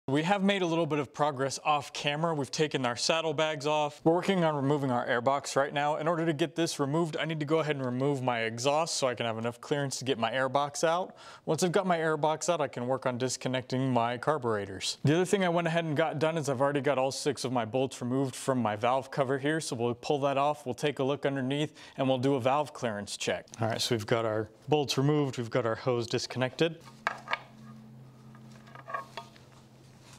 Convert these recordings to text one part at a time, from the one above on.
We have made a little bit of progress off camera. We've taken our saddlebags off. We're working on removing our airbox right now. In order to get this removed, I need to go ahead and remove my exhaust so I can have enough clearance to get my airbox out. Once I've got my airbox out, I can work on disconnecting my carburetors. The other thing I went ahead and got done is I've already got all 6 of my bolts removed from my valve cover here. So we'll pull that off, we'll take a look underneath, and we'll do a valve clearance check. All right, so we've got our bolts removed, we've got our hose disconnected.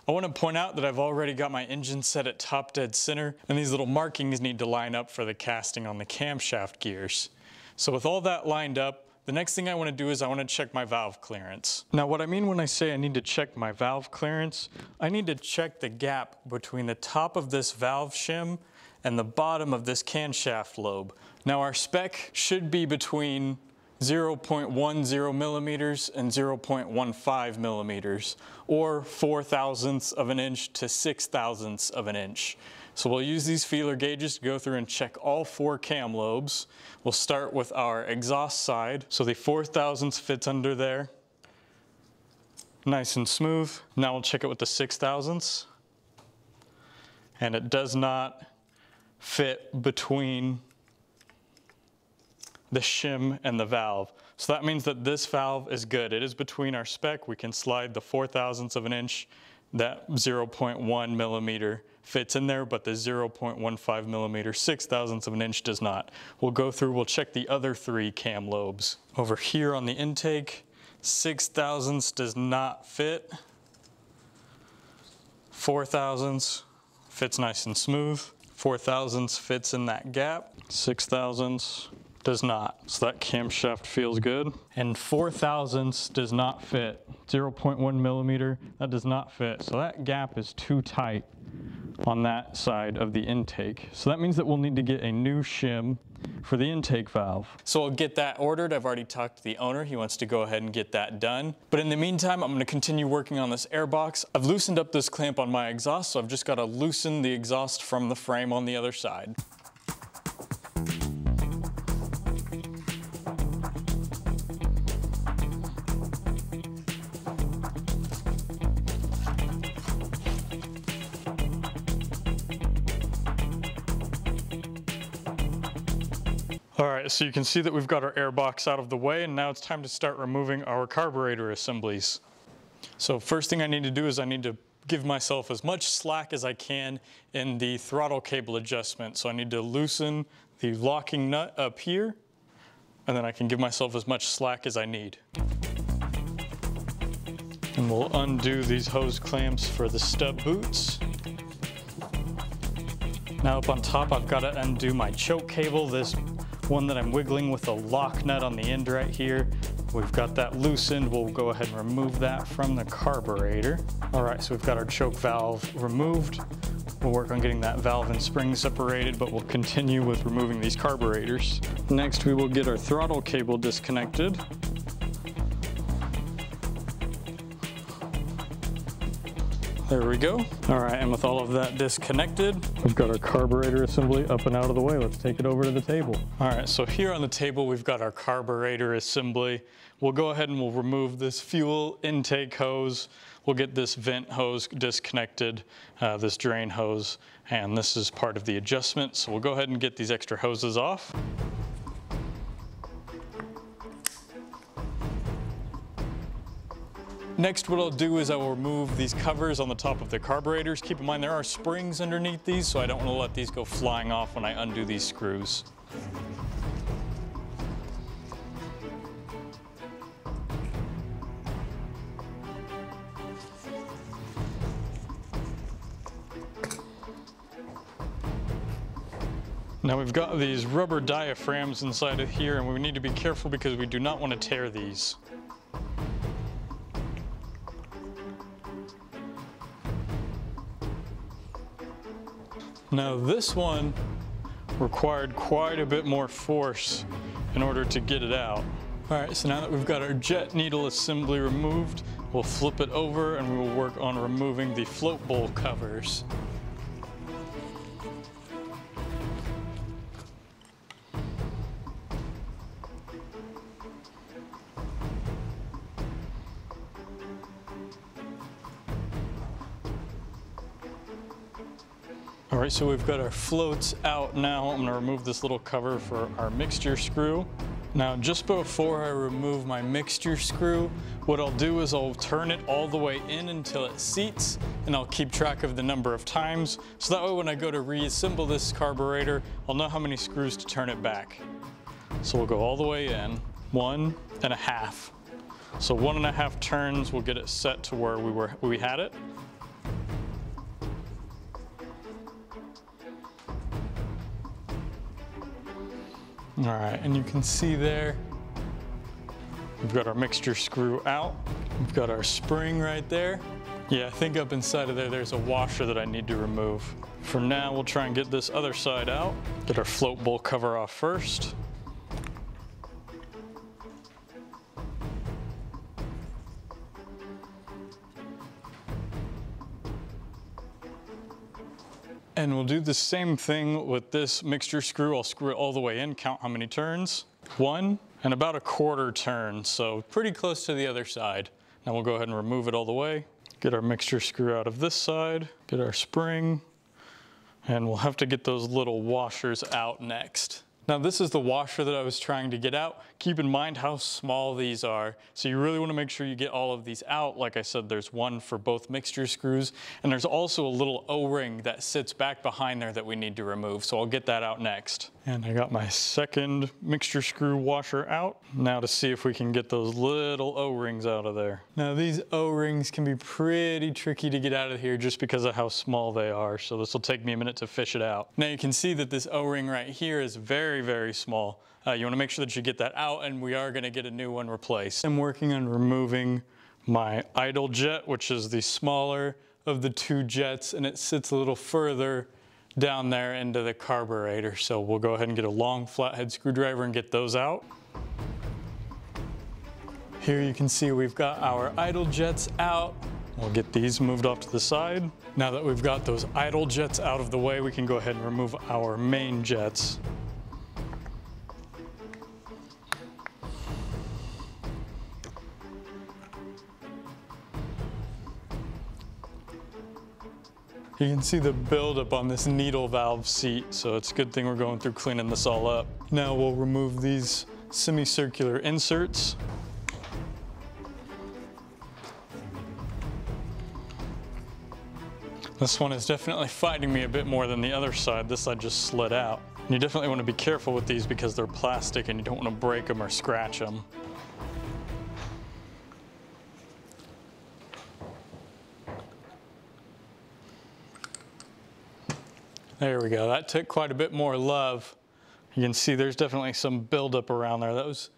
I want to point out that I've already got my engine set at top dead center, and these little markings need to line up for the casting on the camshaft gears. So with all that lined up, the next thing I want to do is I want to check my valve clearance. Now what I mean when I say I need to check my valve clearance, I need to check the gap between the top of this valve shim and the bottom of this camshaft lobe. Now our spec should be between 0.10 millimeters and 0.15 millimeters, or 4/1000ths of an inch to 6/1000ths of an inch. So we'll use these feeler gauges to go through and check all 4 cam lobes. We'll start with our exhaust side. So the 4/1000ths fits under there, nice and smooth. Now we'll check it with the 6/1000ths, and it does not fit between the shim and the valve. So that means that this valve is good. It is between our spec. We can slide the 4/1000ths of an inch. That 0.1 millimeter fits in there, but the 0.15 millimeter 6/1000ths of an inch does not. We'll go through, we'll check the other 3 cam lobes. Over here on the intake, 6/1000ths does not fit. 4/1000ths fits nice and smooth. 4/1000ths fits in that gap. 6/1000ths does not. So that camshaft feels good. And 4/1000ths does not fit. 0.1 millimeter, that does not fit. So that gap is too tight on that side of the intake. So that means that we'll need to get a new shim for the intake valve. So I'll get that ordered. I've already talked to the owner. He wants to go ahead and get that done. But in the meantime, I'm gonna continue working on this airbox. I've loosened up this clamp on my exhaust, so I've just gotta loosen the exhaust from the frame on the other side. All right, so you can see that we've got our airbox out of the way, and now it's time to start removing our carburetor assemblies. So first thing I need to do is I need to give myself as much slack as I can in the throttle cable adjustment. So I need to loosen the locking nut up here, and then I can give myself as much slack as I need. And we'll undo these hose clamps for the stub boots. Now up on top, I've got to undo my choke cable, this one that I'm wiggling with a lock nut on the end right here. We've got that loosened. We'll go ahead and remove that from the carburetor. All right, so we've got our choke valve removed. We'll work on getting that valve and spring separated, but we'll continue with removing these carburetors. Next, we will get our throttle cable disconnected. There we go. All right, and with all of that disconnected, we've got our carburetor assembly up and out of the way. Let's take it over to the table. All right, so here on the table, we've got our carburetor assembly. We'll go ahead and we'll remove this fuel intake hose. We'll get this vent hose disconnected, this drain hose, and this is part of the adjustment. So we'll go ahead and get these extra hoses off. Next, what I'll do is I will remove these covers on the top of the carburetors. Keep in mind there are springs underneath these, so I don't want to let these go flying off when I undo these screws. Now we've got these rubber diaphragms inside of here, and we need to be careful because we do not want to tear these. Now this one required quite a bit more force in order to get it out. All right, so now that we've got our jet needle assembly removed, we'll flip it over and we will work on removing the float bowl covers. All right, so we've got our floats out now. I'm gonna remove this little cover for our mixture screw. Now, just before I remove my mixture screw, what I'll do is I'll turn it all the way in until it seats, and I'll keep track of the number of times. So that way when I go to reassemble this carburetor, I'll know how many screws to turn it back. So we'll go all the way in, 1.5. So 1.5 turns will get it set to where we had it. All right, and you can see there, we've got our mixture screw out. We've got our spring right there. Yeah, I think up inside of there, there's a washer that I need to remove. For now, we'll try and get this other side out. Get our float bowl cover off first. And we'll do the same thing with this mixture screw. I'll screw it all the way in, count how many turns. 1 and about 1/4 turn, so pretty close to the other side. Now we'll go ahead and remove it all the way. Get our mixture screw out of this side, get our spring, and we'll have to get those little washers out next. Now this is the washer that I was trying to get out. Keep in mind how small these are. So you really want to make sure you get all of these out. Like I said, there's one for both mixture screws, and there's also a little O-ring that sits back behind there that we need to remove. So I'll get that out next. And I got my second mixture screw washer out. Now to see if we can get those little O-rings out of there. Now these O-rings can be pretty tricky to get out of here just because of how small they are. So this will take me a minute to fish it out. Now you can see that this O-ring right here is very, very small. You want to make sure that you get that out, and we are going to get a new one replaced. I'm working on removing my idle jet, which is the smaller of the two jets, and it sits a little further down there into the carburetor. So we'll go ahead and get a long flathead screwdriver and get those out. Here you can see we've got our idle jets out. We'll get these moved off to the side. Now that we've got those idle jets out of the way, we can go ahead and remove our main jets. You can see the buildup on this needle valve seat, so it's a good thing we're going through cleaning this all up. Now we'll remove these semicircular inserts. This one is definitely fighting me a bit more than the other side. This side just slid out. And you definitely want to be careful with these because they're plastic and you don't want to break them or scratch them. There we go, that took quite a bit more love. You can see there's definitely some buildup around there. That was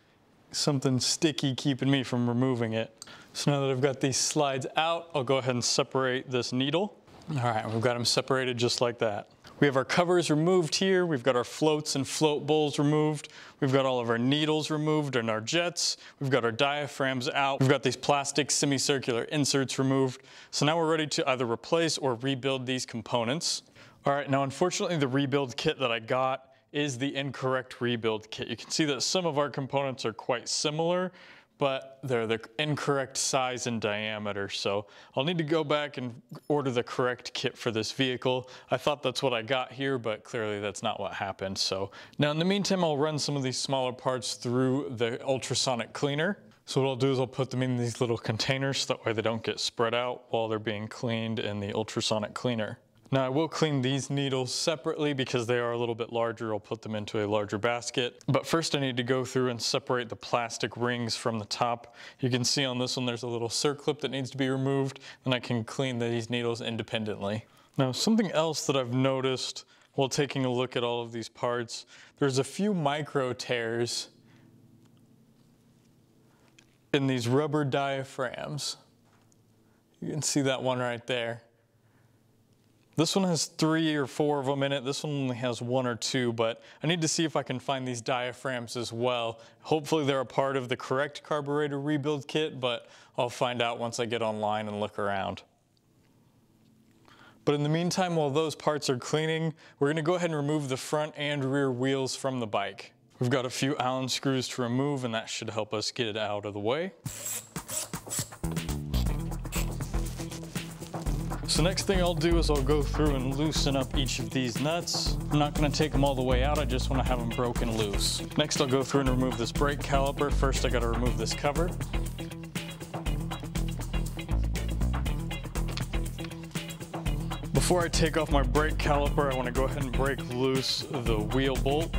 something sticky keeping me from removing it. So now that I've got these slides out, I'll go ahead and separate this needle. All right, we've got them separated just like that. We have our covers removed here. We've got our floats and float bowls removed. We've got all of our needles removed and our jets. We've got our diaphragms out. We've got these plastic semicircular inserts removed. So now we're ready to either replace or rebuild these components. All right, now unfortunately the rebuild kit that I got is the incorrect rebuild kit. You can see that some of our components are quite similar, but they're the incorrect size and diameter. So I'll need to go back and order the correct kit for this vehicle. I thought that's what I got here, but clearly that's not what happened. So now in the meantime, I'll run some of these smaller parts through the ultrasonic cleaner. So what I'll do is I'll put them in these little containers so that way they don't get spread out while they're being cleaned in the ultrasonic cleaner. Now I will clean these needles separately because they are a little bit larger. I'll put them into a larger basket. But first I need to go through and separate the plastic rings from the top. You can see on this one there's a little circlip that needs to be removed, and I can clean these needles independently. Now something else that I've noticed while taking a look at all of these parts, there's a few micro tears in these rubber diaphragms. You can see that one right there. This one has 3 or 4 of them in it. This one only has 1 or 2, but I need to see if I can find these diaphragms as well. Hopefully they're a part of the correct carburetor rebuild kit, but I'll find out once I get online and look around. But in the meantime, while those parts are cleaning, we're gonna go ahead and remove the front and rear wheels from the bike. We've got a few Allen screws to remove, and that should help us get it out of the way. So next thing I'll do is I'll go through and loosen up each of these nuts. I'm not going to take them all the way out, I just want to have them broken loose. Next I'll go through and remove this brake caliper. First I got to remove this cover. Before I take off my brake caliper, I want to go ahead and break loose the wheel bolt.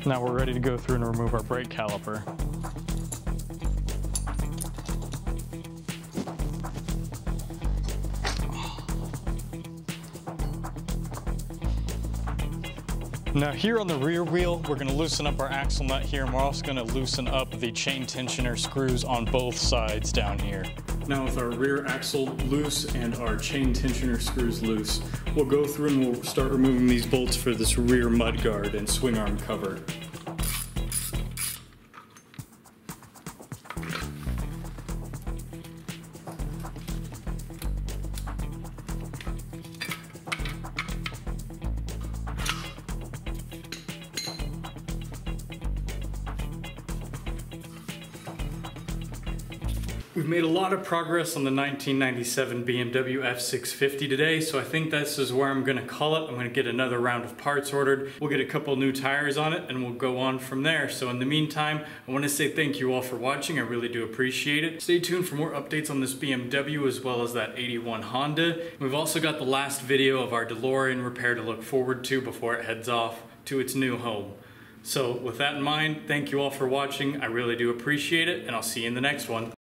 Now we're ready to go through and remove our brake caliper. Now here on the rear wheel, we're going to loosen up our axle nut here, and we're also going to loosen up the chain tensioner screws on both sides down here. Now with our rear axle loose and our chain tensioner screws loose, we'll go through and we'll start removing these bolts for this rear mudguard and swing arm cover. We've made a lot of progress on the 1997 BMW F650 today, so I think this is where I'm gonna call it. I'm gonna get another round of parts ordered. We'll get a couple new tires on it and we'll go on from there. So in the meantime, I wanna say thank you all for watching. I really do appreciate it. Stay tuned for more updates on this BMW as well as that 81 Honda. We've also got the last video of our DeLorean repair to look forward to before it heads off to its new home. So with that in mind, thank you all for watching. I really do appreciate it, and I'll see you in the next one.